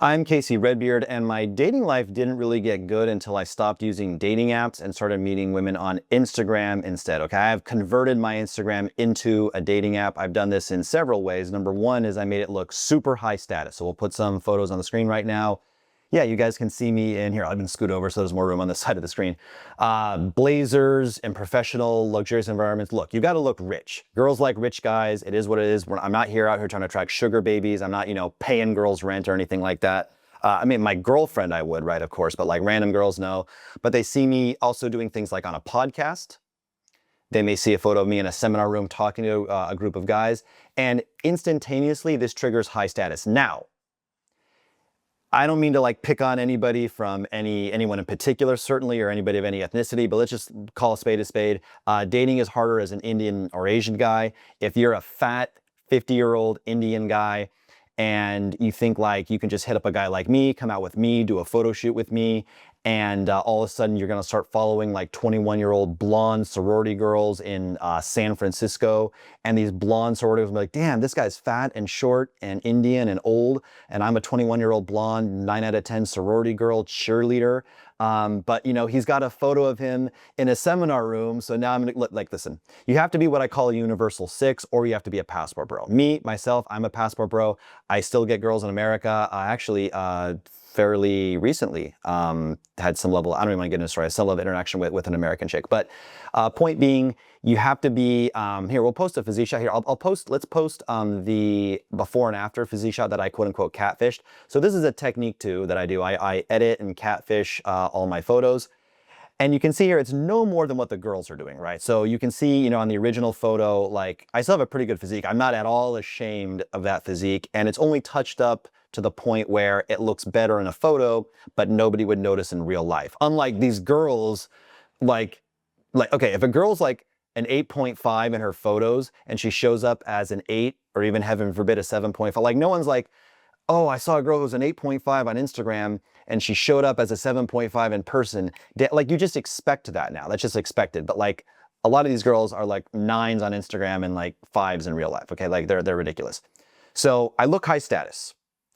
I'm Casey Redbeard, and my dating life didn't really get good until I stopped using dating apps and started meeting women on Instagram instead. Okay, I've converted my Instagram into a dating app. I've done this in several ways. Number one is I made it look super high status. So we'll put some photos on the screen right now. Yeah, you guys can see me in here. I've been scoot over so there's more room on this side of the screen. Blazers and professional, luxurious environments. Look, you got to look rich. Girls like rich guys. It is what it is. I'm not out here trying to attract sugar babies. I'm not, paying girls rent or anything like that. I mean, my girlfriend I would, right, of course, but like random girls, no. But they see me also doing things like on a podcast. They may see a photo of me in a seminar room talking to a group of guys, and instantaneously this triggers high status. Now, I don't mean to like pick on anybody from anyone in particular, certainly, or anybody of any ethnicity, but let's just call a spade a spade. Dating is harder as an Indian or Asian guy. If you're a fat 50-year-old Indian guy and you think like you can just hit up a guy like me, come out with me, do a photo shoot with me, and all of a sudden you're gonna start following like 21-year-old blonde sorority girls in San Francisco, and these blonde sorority girls will be like, damn, this guy's fat and short and Indian and old, and I'm a 21-year-old blonde, 9 out of 10 sorority girl cheerleader. But he's got a photo of him in a seminar room. So now I'm gonna like, listen, you have to be what I call a universal 6, or you have to be a passport bro. Me, myself, I'm a passport bro. I still get girls in America. Fairly recently had some level, I don't even want to get into the story, some level of interaction with an American chick. But point being, you have to be, here, we'll post a physique shot here. Let's post the before and after physique shot that I quote unquote catfished. So this is a technique too that I do. I edit and catfish all my photos. And you can see here, it's no more than what the girls are doing, right? So you can see, on the original photo, like I still have a pretty good physique. I'm not at all ashamed of that physique, and it's only touched up to the point where it looks better in a photo, but nobody would notice in real life. Unlike these girls, okay, if a girl's like an 8.5 in her photos and she shows up as an 8, or even heaven forbid a 7.5, like no one's like, oh, I saw a girl who was an 8.5 on Instagram and she showed up as a 7.5 in person. Like you just expect that now. That's just expected. But like a lot of these girls are like 9s on Instagram and like 5s in real life. Okay, like they're ridiculous. So I look high status.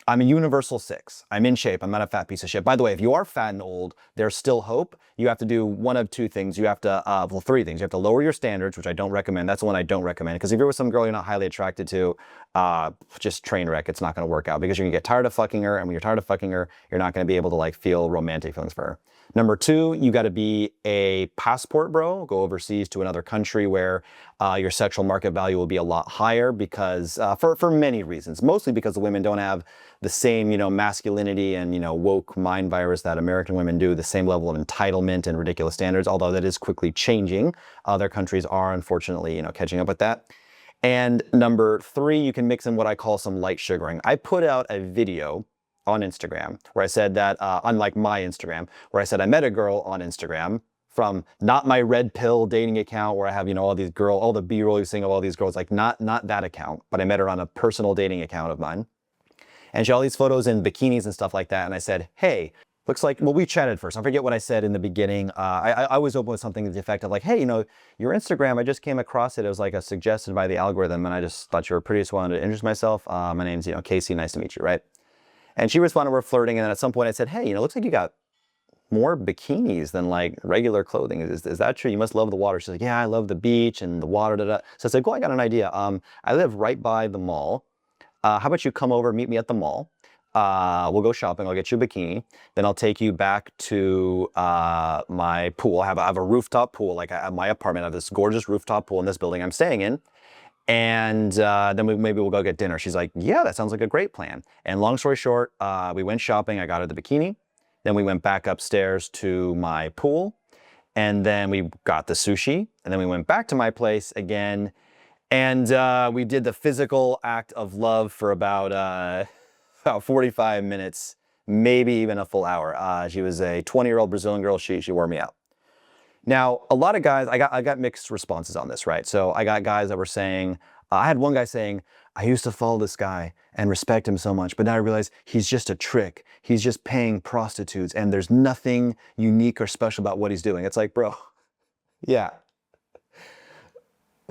I'm a universal 6. I'm in shape. I'm not a fat piece of shit. By the way, if you are fat and old, there's still hope. You have to do one of two things. You have to, well, 3 things. You have to lower your standards, which I don't recommend. That's the one I don't recommend. Because if you're with some girl you're not highly attracted to, just train wreck. It's not going to work out because you're going to get tired of fucking her. And when you're tired of fucking her, you're not going to be able to like feel romantic feelings for her. Number 2, you got to be a passport bro. Go overseas to another country where your sexual market value will be a lot higher because for many reasons. Mostly because the women don't have the same, masculinity and, woke mind virus that American women do, the same level of entitlement and ridiculous standards, although that is quickly changing. Other countries are unfortunately, catching up with that. And number 3, you can mix in what I call some light sugaring. I put out a video on Instagram where I said that, unlike my Instagram, where I said I met a girl on Instagram from not my red pill dating account where I have, all the B-roll you're seeing of all these girls, like not that account, but I met her on a personal dating account of mine. And she had all these photos in bikinis and stuff like that. And I said, hey, looks like, well, we chatted first. I forget what I said in the beginning. I was open with something to the effect of like, hey, your Instagram, I just came across it. It was like a suggestion by the algorithm. And I just thought you were pretty, so I wanted to introduce myself. My name's, Casey. Nice to meet you, right? And she responded, we're flirting. And then at some point I said, hey, looks like you got more bikinis than like regular clothing. Is that true? You must love the water. She's like, yeah, I love the beach and the water. So I said, I got an idea. I live right by the mall. How about you come over, meet me at the mall? We'll go shopping. I'll get you a bikini. Then I'll take you back to my pool. I have a rooftop pool. Like at my apartment, I have this gorgeous rooftop pool in this building I'm staying in. And then maybe we'll go get dinner. She's like, yeah, that sounds like a great plan. And long story short, we went shopping. I got her the bikini. Then we went back upstairs to my pool. And then we got the sushi. And then we went back to my place again. And we did the physical act of love for about 45 minutes, maybe even a full hour. She was a 20-year-old Brazilian girl. She wore me out. Now, a lot of guys, I got mixed responses on this, right? So I got guys that were saying, I had one guy saying, I used to follow this guy and respect him so much, but now I realize he's just a trick. He's just paying prostitutes and there's nothing unique or special about what he's doing. It's like, bro, yeah.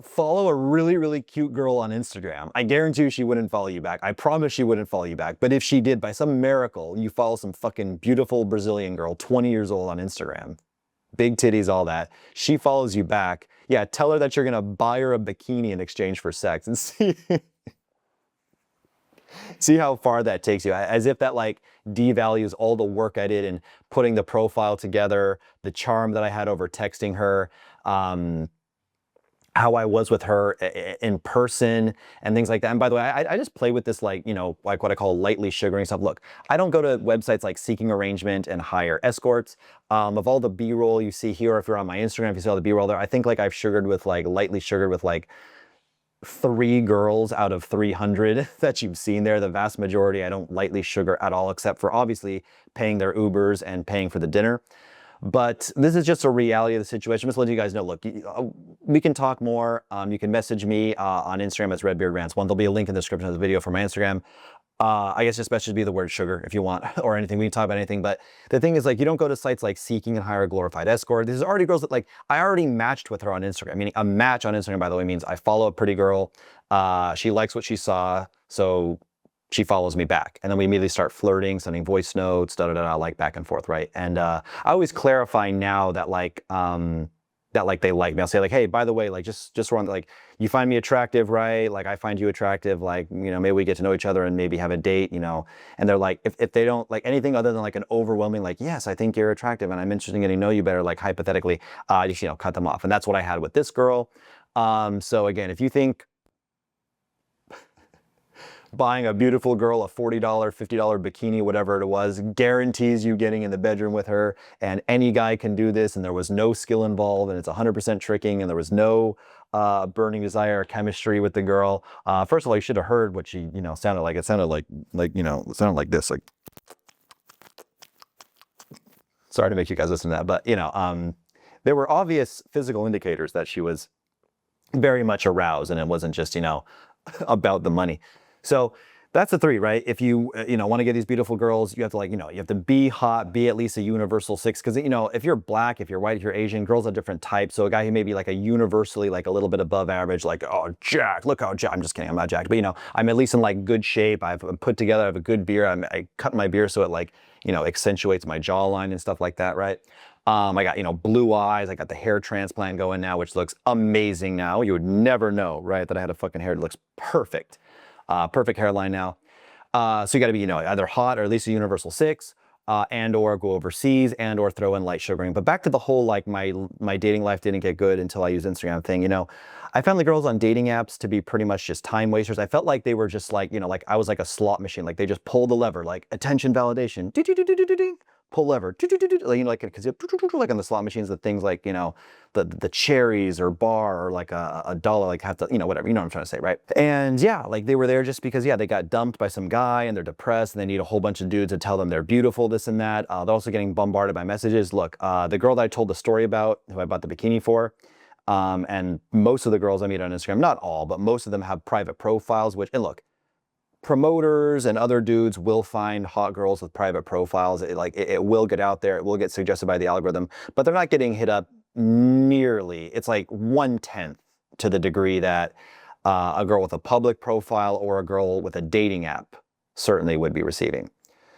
follow a really, really cute girl on Instagram. I guarantee you she wouldn't follow you back. I promise she wouldn't follow you back. But if she did, by some miracle, you follow some fucking beautiful Brazilian girl, 20 years old on Instagram, big titties, all that. She follows you back. Yeah, tell her that you're gonna buy her a bikini in exchange for sex and see how far that takes you. As if that like devalues all the work I did in putting the profile together, the charm that I had over texting her, how I was with her in person and things like that. And by the way, I just play with this like, you know, like what I call lightly sugaring stuff. Look, I don't go to websites like Seeking Arrangement and hire escorts. Of all the B-roll you see here, if you're on my Instagram, if you see all the B-roll there, I think like I've sugared with like, lightly sugared with like 3 girls out of 300 that you've seen there. The vast majority I don't lightly sugar at all, except for obviously paying their Ubers and paying for the dinner. But this is just a reality of the situation. I'm just letting you guys know, look, we can talk more. You can message me on Instagram as RedbeardRants1. There'll be a link in the description of the video for my Instagram. I guess just message me the word sugar if you want or anything. We can talk about anything. But the thing is, like, you don't go to sites like Seeking and hire a glorified escort. There's already girls that like, I already matched with her on Instagram. Meaning a match on Instagram, by the way, means I follow a pretty girl. She likes what she saw. So she follows me back. And then we immediately start flirting, sending voice notes, like back and forth, right? And I always clarify now that like they like me. I'll say like, hey, by the way, like just run, like, you find me attractive, right? Like I find you attractive, like, you know, maybe we get to know each other and maybe have a date, you know. And they're like, if they don't like anything other than like an overwhelming, like, yes, I think you're attractive and I'm interested in getting to know you better, like hypothetically, just, you know, cut them off. And that's what I had with this girl. So again, if you think buying a beautiful girl a $40, $50 bikini, whatever it was, guarantees you getting in the bedroom with her, and any guy can do this, and there was no skill involved, and it's 100% tricking, and there was no burning desire or chemistry with the girl. First of all, you should have heard what she, you know, sounded like. It sounded like, you know, it sounded like this, like, sorry to make you guys listen to that, but, you know, there were obvious physical indicators that she was very much aroused, and it wasn't just, you know, about the money. So that's the 3, right? If you, you know, want to get these beautiful girls, you have to like, you know, you have to be hot, be at least a universal 6. Because, you know, if you're black, if you're white, if you're Asian, girls have different types. So a guy who may be like a universally like a little bit above average, like, oh, jacked, look how jacked. I'm just kidding, I'm not jacked. But, you know, I'm at least in like good shape. I've put together, I have a good beard. I cut my beard so it like, you know, accentuates my jawline and stuff like that, right? I got, you know, blue eyes. I got the hair transplant going now, which looks amazing now. You would never know, right, that I had a fucking hair that looks perfect. Perfect hairline now. So you got to be, you know, either hot or at least a universal 6, and or go overseas and or throw in light sugaring. But back to the whole like my dating life didn't get good until I used Instagram thing. You know, I found the girls on dating apps to be pretty much just time wasters. I felt like they were just like, you know, like I was like a slot machine. Like they just pull the lever, like attention validation, pull lever, you know, like because like on the slot machines, the things like, you know, the cherries or bar or like a dollar, like have to, you know, whatever, you know what I'm trying to say, right? And yeah, like they were there just because, yeah, they got dumped by some guy and they're depressed and they need a whole bunch of dudes to tell them they're beautiful, this and that. They're also getting bombarded by messages. Look, the girl that I told the story about, who I bought the bikini for, and most of the girls I meet on Instagram, not all, but most of them have private profiles, which, and look, promoters and other dudes will find hot girls with private profiles. It will get out there. It will get suggested by the algorithm, but they're not getting hit up nearly. It's like 1/10 to the degree that a girl with a public profile or a girl with a dating app certainly would be receiving.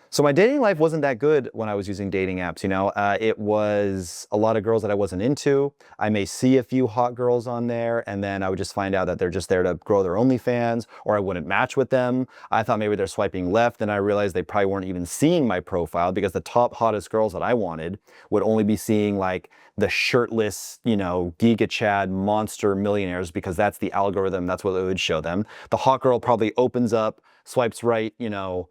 So my dating life wasn't that good when I was using dating apps, you know. It was a lot of girls that I wasn't into. I may see a few hot girls on there, and then I would just find out that they're just there to grow their OnlyFans, or I wouldn't match with them. I thought maybe they're swiping left, and I realized they probably weren't even seeing my profile, because the top hottest girls that I wanted would only be seeing like the shirtless, you know, Giga Chad monster millionaires, because that's the algorithm, that's what it would show them. The hot girl probably opens up, swipes right, you know,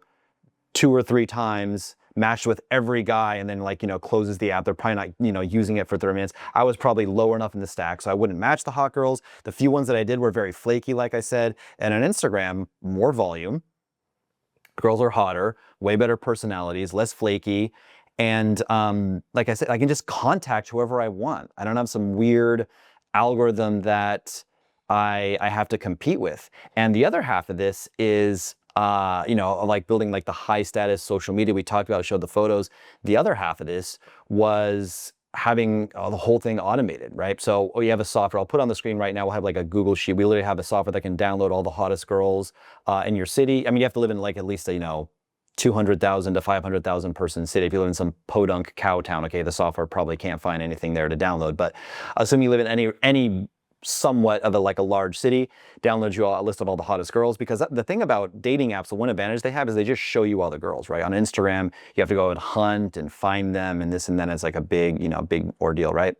2 or 3 times, matched with every guy, and then like, you know, closes the app. They're probably not, you know, using it for 30 minutes. I was probably lower enough in the stack, so I wouldn't match the hot girls. The few ones that I did were very flaky, like I said. And on Instagram, more volume. Girls are hotter, way better personalities, less flaky. And like I said, I can just contact whoever I want. I don't have some weird algorithm that I have to compete with. And the other half of this is, you know, like building like the high status social media we talked about, showed the photos. The other half of this was having the whole thing automated, right? So you have a software, I'll put on the screen right now, we'll have like a Google sheet. We literally have a software that can download all the hottest girls in your city. I mean, you have to live in like at least, 200,000 to 500,000 person city. If you live in some podunk cow town, okay, the software probably can't find anything there to download. But assuming you live in any somewhat of like a large city, download you a list of all the hottest girls. Because the thing about dating apps, the one advantage they have is they just show you all the girls, right? On Instagram, you have to go and hunt and find them and this and then it's like a big, big ordeal, right?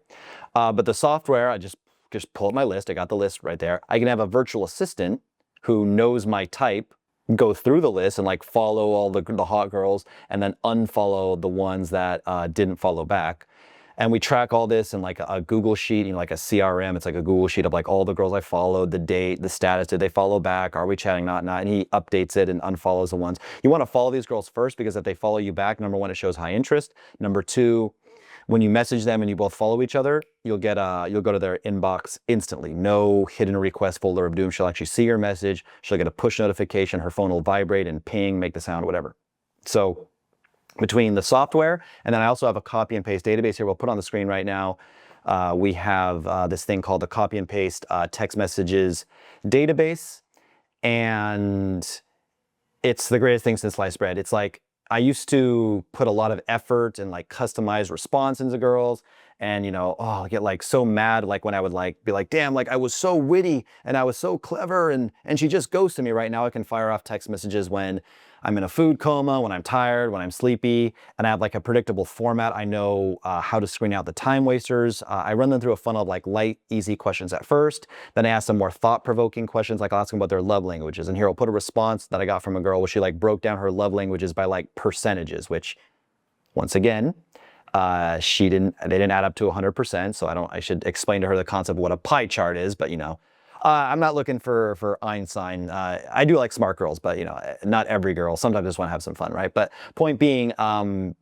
But the software, I just pull up my list. I got the list right there. I can have a virtual assistant who knows my type, go through the list and like follow all the hot girls and then unfollow the ones that didn't follow back. And we track all this in like a Google sheet, like a CRM. It's like a Google sheet of like all the girls I followed, the date, the status, did they follow back? Are we chatting, not? And he updates it and unfollows the ones. You want to follow these girls first because if they follow you back, number one, it shows high interest. Number two, when you message them and you both follow each other, you'll go to their inbox instantly. No hidden request folder of doom. She'll actually see your message. She'll get a push notification. Her phone will vibrate and ping, make the sound, whatever. So between the software, and then I also have a copy and paste database here. We'll put on the screen right now. We have this thing called the copy and paste text messages database. And it's the greatest thing since sliced bread. It's like, I used to put a lot of effort and like customized response into girls. And I get like so mad like when I would like be like, damn, like I was so witty and I was so clever and she just ghosted me. Right now I can fire off text messages when I'm in a food coma, when I'm tired, when I'm sleepy, and I have like a predictable format. I know how to screen out the time wasters. I run them through a funnel of like light, easy questions at first. Then I ask them more thought-provoking questions, like I'll ask them about their love languages. And here I'll put a response that I got from a girl where she like broke down her love languages by like percentages, which once again, they didn't add up to 100%. So I should explain to her the concept of what a pie chart is, but I'm not looking for Einstein. I do like smart girls, but not every girl. Sometimes I just want to have some fun, right? But point being,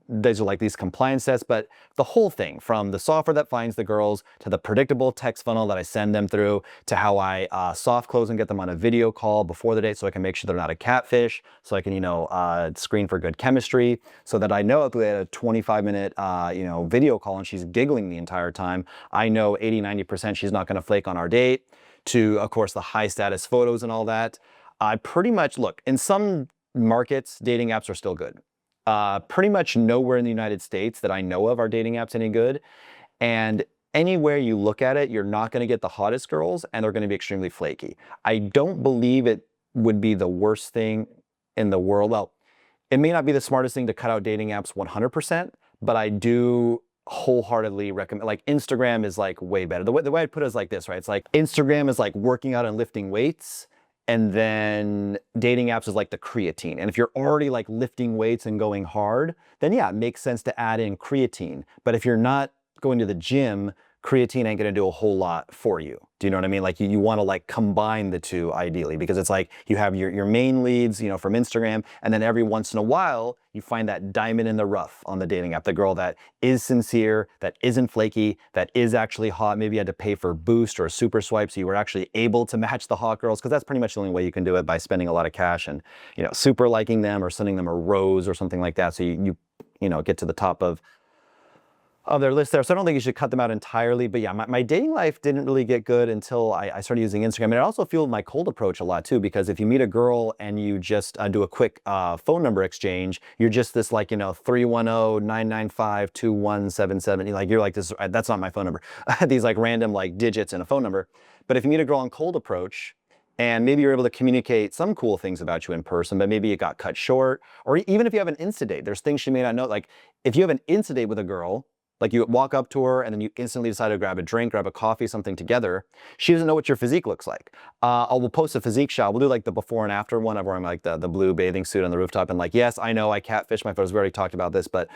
these are like these compliance sets, but the whole thing from the software that finds the girls to the predictable text funnel that I send them through to how I soft close and get them on a video call before the date so I can make sure they're not a catfish, so I can, screen for good chemistry, so that I know if we had a 25-minute, video call and she's giggling the entire time, I know 80-90% she's not going to flake on our date. To, of course, the high status photos and all that. I pretty much, look, in some markets, dating apps are still good. Pretty much nowhere in the United States that I know of are dating apps any good. And anywhere you look at it, you're not gonna get the hottest girls and they're gonna be extremely flaky. I don't believe it would be the worst thing in the world. Well, it may not be the smartest thing to cut out dating apps 100%, but I do wholeheartedly recommend. Like Instagram is like way better. The way I put it is like this, right? It's like Instagram is like working out and lifting weights, and then dating apps is like the creatine. And if you're already like lifting weights and going hard, then yeah, it makes sense to add in creatine. But if you're not going to the gym, creatine ain't gonna do a whole lot for you. Do you know what I mean? Like you wanna like combine the two ideally, because it's like you have your main leads, from Instagram, and then every once in a while, you find that diamond in the rough on the dating app, the girl that is sincere, that isn't flaky, that is actually hot. Maybe you had to pay for a boost or a super swipe, so you were actually able to match the hot girls, because that's pretty much the only way you can do it, by spending a lot of cash and, super liking them or sending them a rose or something like that. So you get to the top of their list there. So I don't think you should cut them out entirely. But yeah, my dating life didn't really get good until I started using Instagram. And it also fueled my cold approach a lot too, because if you meet a girl and you just do a quick phone number exchange, you're just this like, 310-995-2177. Like, you're like this, that's not my phone number. These like random like digits in a phone number. But if you meet a girl on cold approach, and maybe you're able to communicate some cool things about you in person, but maybe it got cut short, or even if you have an Insta date, there's things she may not know. Like if you have an Insta date with a girl, like you walk up to her and then you instantly decide to grab a drink, grab a coffee, something together. She doesn't know what your physique looks like. We'll post a physique shot. We'll do like the before and after one. I'm wearing like the blue bathing suit on the rooftop. And like, yes, I know I catfish my photos. We already talked about this, but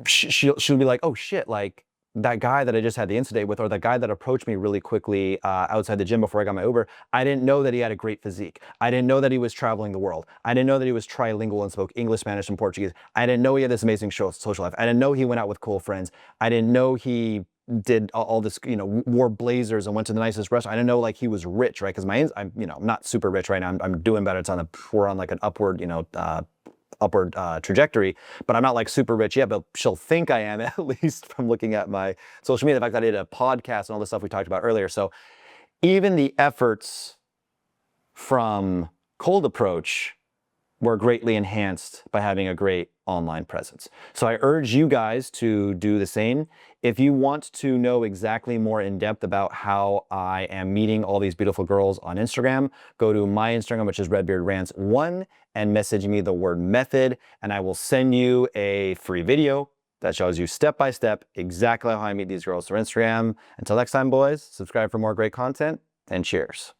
she'll be like, oh shit, like that guy that I just had the Insta date with, or the guy that approached me really quickly outside the gym before I got my Uber, I didn't know that he had a great physique. I didn't know that he was traveling the world. I didn't know that he was trilingual and spoke English, Spanish, and Portuguese. I didn't know he had this amazing social life. I didn't know he went out with cool friends. I didn't know he did all this, wore blazers and went to the nicest restaurant. I didn't know like he was rich, right? Because I'm not super rich right now. I'm doing better. We're on like an upward, upward trajectory, but I'm not like super rich yet, but she'll think I am, at least from looking at my social media, the fact that I did a podcast and all the stuff we talked about earlier. So even the efforts from cold approach were greatly enhanced by having a great online presence. So I urge you guys to do the same. If you want to know exactly more in depth about how I am meeting all these beautiful girls on Instagram, go to my Instagram, which is redbeardrans1, and message me the word method, and I will send you a free video that shows you step by step exactly how I meet these girls through Instagram. Until next time, boys, subscribe for more great content, and cheers.